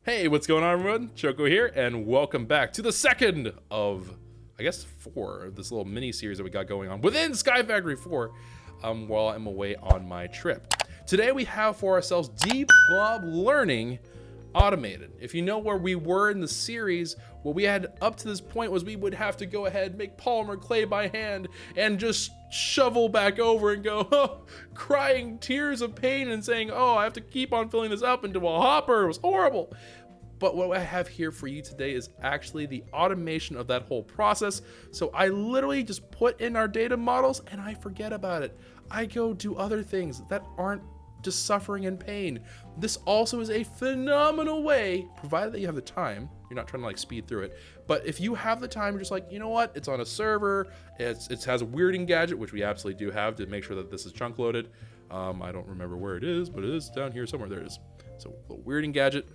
Hey, what's going on, everyone? Choco here, and welcome back to the second of, I guess, 4 of this little mini series that we got going on within Sky Factory 4 while I'm away on my trip. Today we have for ourselves Deep Mob Learning Automated. If you know where we were in the series, what we had up to this point was we would have to go ahead, make polymer clay by hand, and just shovel back over and go, oh, crying tears of pain and saying, oh, I have to keep on filling this up into a hopper. It was horrible. But what I have here for you today is actually the automation of that whole process. So I literally just put in our data models and I forget about it. I go do other things that aren't just suffering and pain. This also is a phenomenal way, provided that you have the time. You're not trying to like speed through it, but if you have the time, you're just like, you know what? It's on a server. It has a weirding gadget, which we absolutely do have to make sure that this is chunk loaded. I don't remember where it is, but it is down here somewhere. There it is. So a weirding gadget.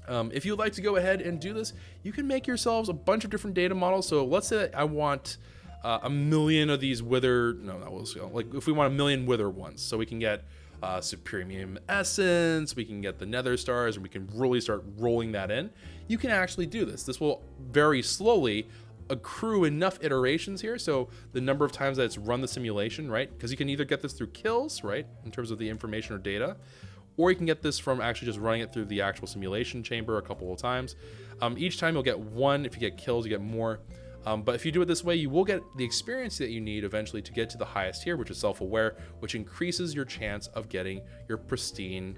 If you'd like to go ahead and do this, you can make yourselves a bunch of different data models. So let's say that I want a million of these wither. No, that was like if we want a million wither ones, so we can get Supremium Essence, we can get the Nether Stars, and we can really start rolling that in. You can actually do this. This will very slowly accrue enough iterations here, so the number of times that it's run the simulation, right? Because you can either get this through kills, right, in terms of the information or data, or you can get this from actually just running it through the actual simulation chamber a couple of times. Each time you'll get 1. If you get kills, you get more. But if you do it this way, you will get the experience that you need eventually to get to the highest tier, which is self-aware, which increases your chance of getting your pristine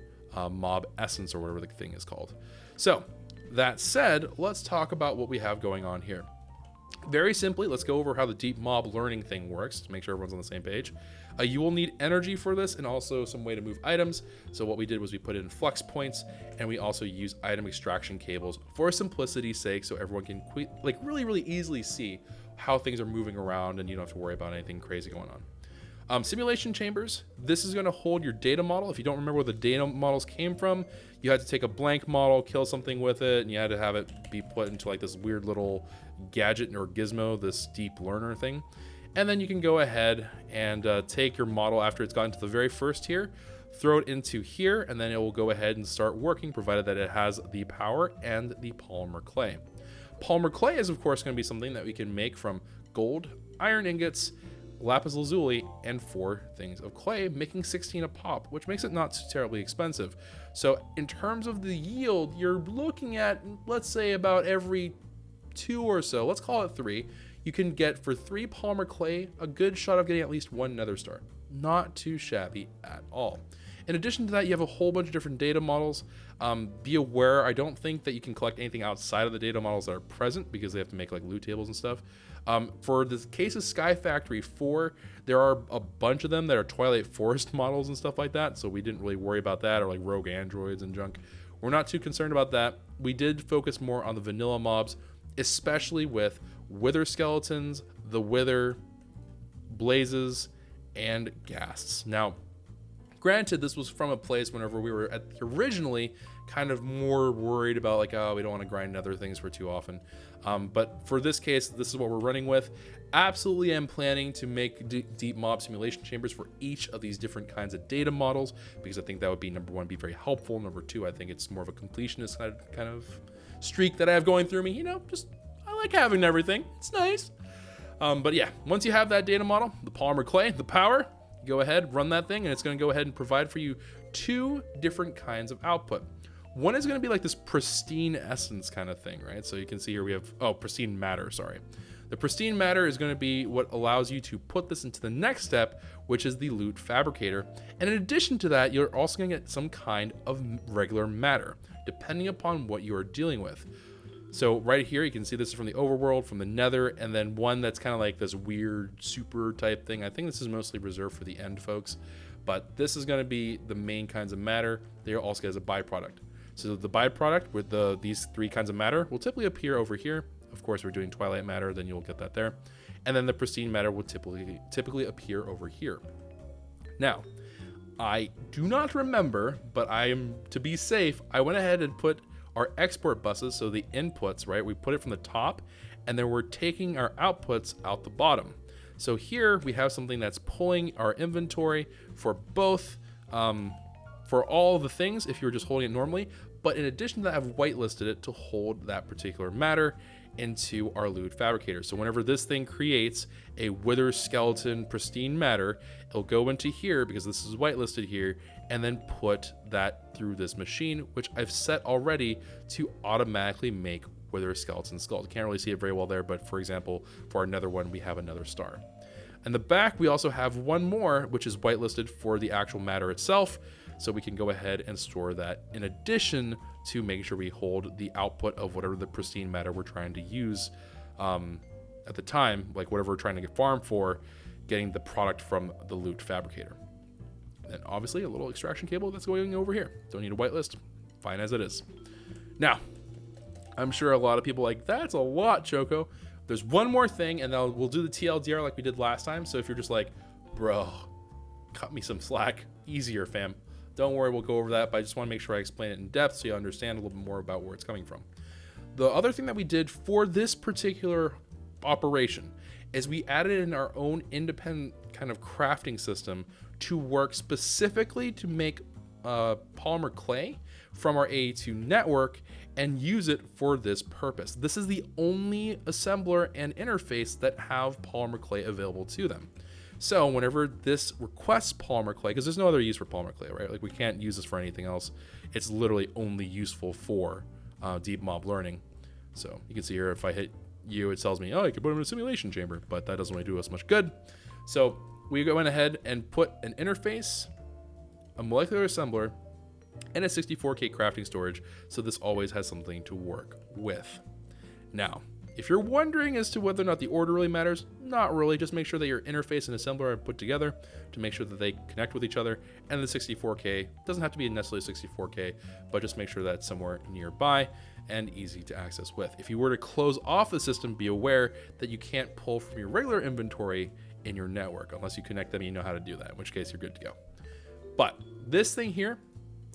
mob essence, or whatever the thing is called. So that said, let's talk about what we have going on here. Very simply, let's go over how the deep mob learning thing works to make sure everyone's on the same page. You will need energy for this and also some way to move items. So what we did was we put in flex points, and we also use item extraction cables for simplicity's sake, so everyone can really easily see how things are moving around and you don't have to worry about anything crazy going on. Simulation chambers, this is going to hold your data model. If you don't remember where the data models came from, you had to take a blank model, kill something with it, and you had to have it be put into like this weird little gadget or gizmo, this deep learner thing. And then you can go ahead and take your model after it's gotten to the very first tier, throw it into here, and then it will go ahead and start working, provided that it has the power and the polymer clay. Polymer clay is, of course, going to be something that we can make from gold, iron ingots, lapis lazuli, and 4 things of clay, making 16 a pop, which makes it not too terribly expensive. So in terms of the yield, you're looking at, let's say, about every 2 or so, let's call it 3, you can get for 3 polymer clay a good shot of getting at least 1 nether star. Not too shabby at all. In addition to that, you have a whole bunch of different data models. Be aware, I don't think that you can collect anything outside of the data models that are present, because they have to make like loot tables and stuff. For the case of Sky Factory 4, there are a bunch of them that are Twilight Forest models and stuff like that, so we didn't really worry about that, or like rogue androids and junk. We're not too concerned about that. We did focus more on the vanilla mobs, especially with wither skeletons, the wither, blazes, and ghasts. Now, granted, this was from a place whenever we were originally kind of more worried about like, oh, we don't want to grind other things for too often. But for this case, this is what we're running with. Absolutely am planning to make deep mob simulation chambers for each of these different kinds of data models, because I think that would be, number 1, be very helpful. Number 2, I think it's more of a completionist kind of streak that I have going through me. You know, just I like having everything. It's nice. But yeah, once you have that data model, the polymer clay, the power, go ahead, run that thing, and it's going to go ahead and provide for you 2 different kinds of output. One is going to be like this pristine essence kind of thing, right? So you can see here we have, pristine matter, sorry. The pristine matter is going to be what allows you to put this into the next step, which is the loot fabricator. And in addition to that, you're also going to get some kind of regular matter, depending upon what you are dealing with. So right here, you can see this is from the overworld, from the nether, and then one that's kind of like this weird super type thing. I think this is mostly reserved for the end folks, but this is going to be the main kinds of matter. They are also as a byproduct. So the byproduct with these 3 kinds of matter will typically appear over here. Of course, we're doing twilight matter, then you'll get that there. And then the pristine matter will typically appear over here. Now, I do not remember, but to be safe, I went ahead and put our export buses, so the inputs, right? We put it from the top, and then we're taking our outputs out the bottom. So here we have something that's pulling our inventory for both, for all the things if you were just holding it normally, But in addition to that, I've whitelisted it to hold that particular matter into our loot fabricator. So whenever this thing creates a wither skeleton pristine matter, it'll go into here because this is whitelisted here, and then put that through this machine, which I've set already to automatically make wither skeleton skulls. Can't really see it very well there, but for example, for our nether one, we have another star. In the back, we also have one more, which is whitelisted for the actual matter itself. So we can go ahead and store that in addition to making sure we hold the output of whatever the pristine matter we're trying to use at the time, like whatever we're trying to get farm for, getting the product from the loot fabricator. And obviously a little extraction cable that's going over here. Don't need a whitelist, fine as it is. Now, I'm sure a lot of people are like, that's a lot, Choco. There's one more thing, and then we'll do the TLDR like we did last time. So if you're just like, bro, cut me some slack, easier, fam. Don't worry, we'll go over that, but I just want to make sure I explain it in depth so you understand a little bit more about where it's coming from. The other thing that we did for this particular operation is we added in our own independent kind of crafting system to work specifically to make polymer clay from our AE2 network and use it for this purpose. This is the only assembler and interface that have polymer clay available to them. So whenever this requests polymer clay, because there's no other use for polymer clay, right? Like we can't use this for anything else. It's literally only useful for deep mob learning. So you can see here, if I hit you, it tells me, oh, you can put them in a simulation chamber, but that doesn't really do us much good. So we went ahead and put an interface, a molecular assembler, and a 64K crafting storage. So this always has something to work with. Now, if you're wondering as to whether or not the order really matters, not really. Just make sure that your interface and assembler are put together to make sure that they connect with each other. And the 64K doesn't have to be necessarily 64K, but just make sure that it's somewhere nearby and easy to access with. If you were to close off the system, be aware that you can't pull from your regular inventory in your network unless you connect them and you know how to do that, in which case you're good to go. But this thing here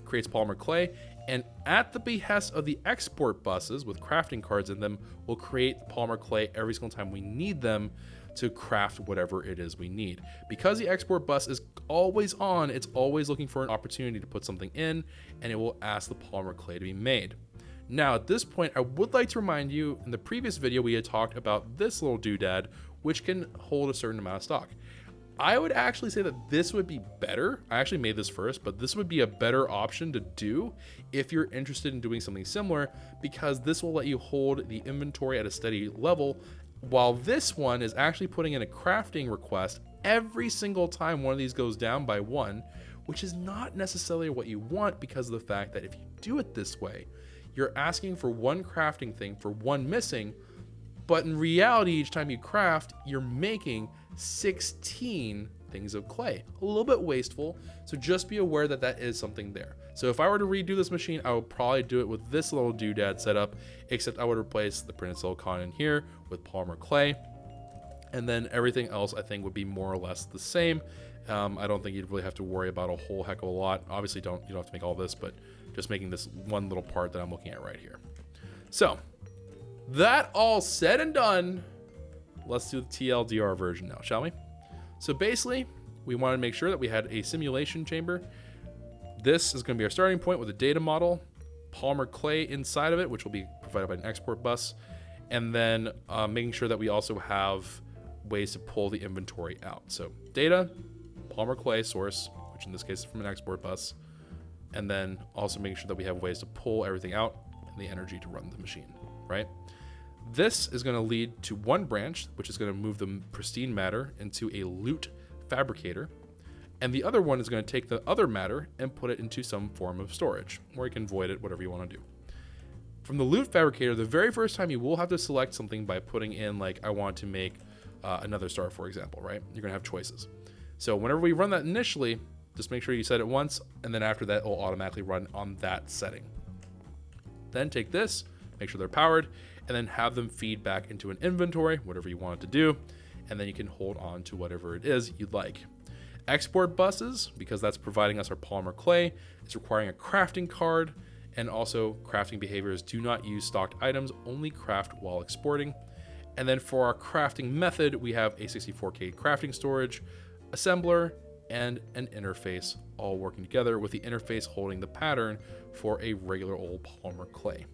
creates polymer clay, and at the behest of the export buses with crafting cards in them, will create polymer clay every single time we need them to craft whatever it is we need. Because the export bus is always on, it's always looking for an opportunity to put something in, and it will ask the polymer clay to be made. Now at this point, I would like to remind you, in the previous video we had talked about this little doodad, which can hold a certain amount of stock. I would actually say that this would be better. I actually made this first, but this would be a better option to do if you're interested in doing something similar, because this will let you hold the inventory at a steady level, while this one is actually putting in a crafting request every single time one of these goes down by one, which is not necessarily what you want, because of the fact that if you do it this way, you're asking for one crafting thing for one missing, but in reality, each time you craft, you're making 16 things of clay. A little bit wasteful, so just be aware that that is something there. So if I were to redo this machine, I would probably do it with this little doodad setup, except I would replace the printed silicon in here with polymer clay, and then everything else I think would be more or less the same. I don't think you'd really have to worry about a whole heck of a lot. Obviously, you don't have to make all this, but just making this one little part that I'm looking at right here. So that all said and done, let's do the TLDR version now, shall we? So basically, we wanted to make sure that we had a simulation chamber. This is going to be our starting point with a data model, polymer clay inside of it, which will be provided by an export bus, and then making sure that we also have ways to pull the inventory out. So data, polymer clay source, which in this case is from an export bus, and then also making sure that we have ways to pull everything out and the energy to run the machine, right? This is going to lead to one branch, which is going to move the pristine matter into a loot fabricator. And the other one is going to take the other matter and put it into some form of storage, or you can void it, whatever you want to do. From the loot fabricator, the very first time you will have to select something by putting in, like, I want to make another star, for example, right? You're going to have choices. So whenever we run that initially, just make sure you set it once, and then after that, it will automatically run on that setting. Then take this, make sure they're powered, and then have them feed back into an inventory, whatever you want it to do, and then you can hold on to whatever it is you'd like. Export buses, because that's providing us our polymer clay, it's requiring a crafting card, and also crafting behaviors do not use stocked items, only craft while exporting. And then for our crafting method, we have a 64K crafting storage, assembler, and an interface all working together, with the interface holding the pattern for a regular old polymer clay.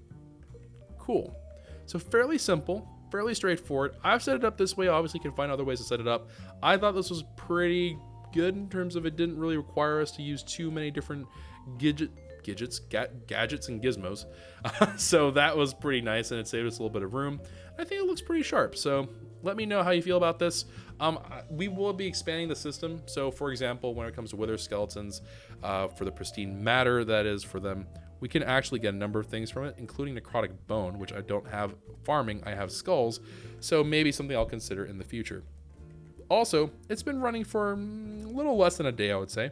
Cool. So fairly simple, fairly straightforward. I've set it up this way. Obviously, you can find other ways to set it up. I thought this was pretty good in terms of it didn't really require us to use too many different gadgets and gizmos. So that was pretty nice, and it saved us a little bit of room. I think it looks pretty sharp. So let me know how you feel about this. We will be expanding the system. So for example, when it comes to wither skeletons, for the pristine matter that is for them, we can actually get a number of things from it, including necrotic bone, which I don't have farming. I have skulls. So maybe something I'll consider in the future. Also, it's been running for a little less than a day, I would say.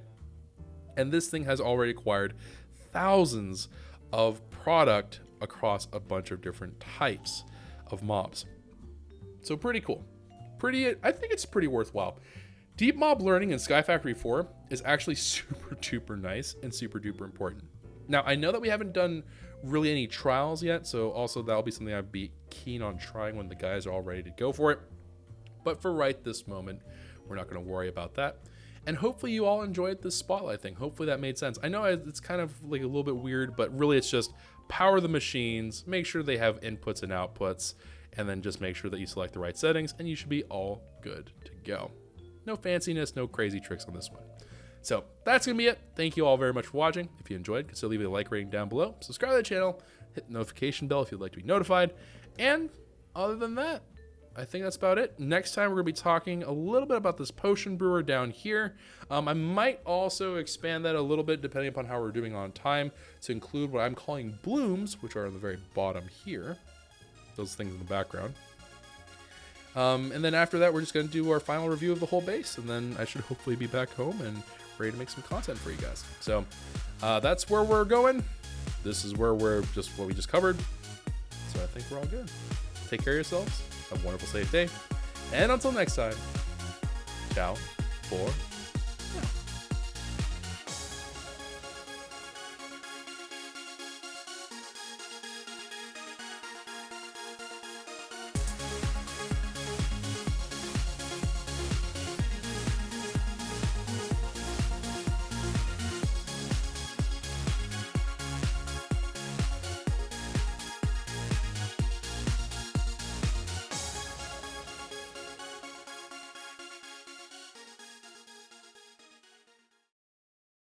And this thing has already acquired thousands of product across a bunch of different types of mobs. So pretty cool. I think it's pretty worthwhile. Deep mob learning in Sky Factory 4 is actually super duper nice and super duper important. Now, I know that we haven't done really any trials yet, so also that'll be something I'd be keen on trying when the guys are all ready to go for it. But for right this moment, we're not going to worry about that. And hopefully you all enjoyed this spotlight thing. Hopefully that made sense. I know it's kind of like a little bit weird, but really it's just power the machines, make sure they have inputs and outputs, and then just make sure that you select the right settings, and you should be all good to go. No fanciness, no crazy tricks on this one. So that's going to be it. Thank you all very much for watching. If you enjoyed, consider leaving a like rating down below. Subscribe to the channel, hit the notification bell if you'd like to be notified. And other than that, I think that's about it. Next time, we're going to be talking a little bit about this potion brewer down here. I might also expand that a little bit depending upon how we're doing on time to include what I'm calling blooms, which are on the very bottom here. Those things in the background. And then after that, we're just going to do our final review of the whole base. And then I should hopefully be back home and ready to make some content for you guys. So that's where we're going. This is where we're just what we just covered. So I think we're all good. Take care of yourselves. Have a wonderful, safe day. And until next time, ciao for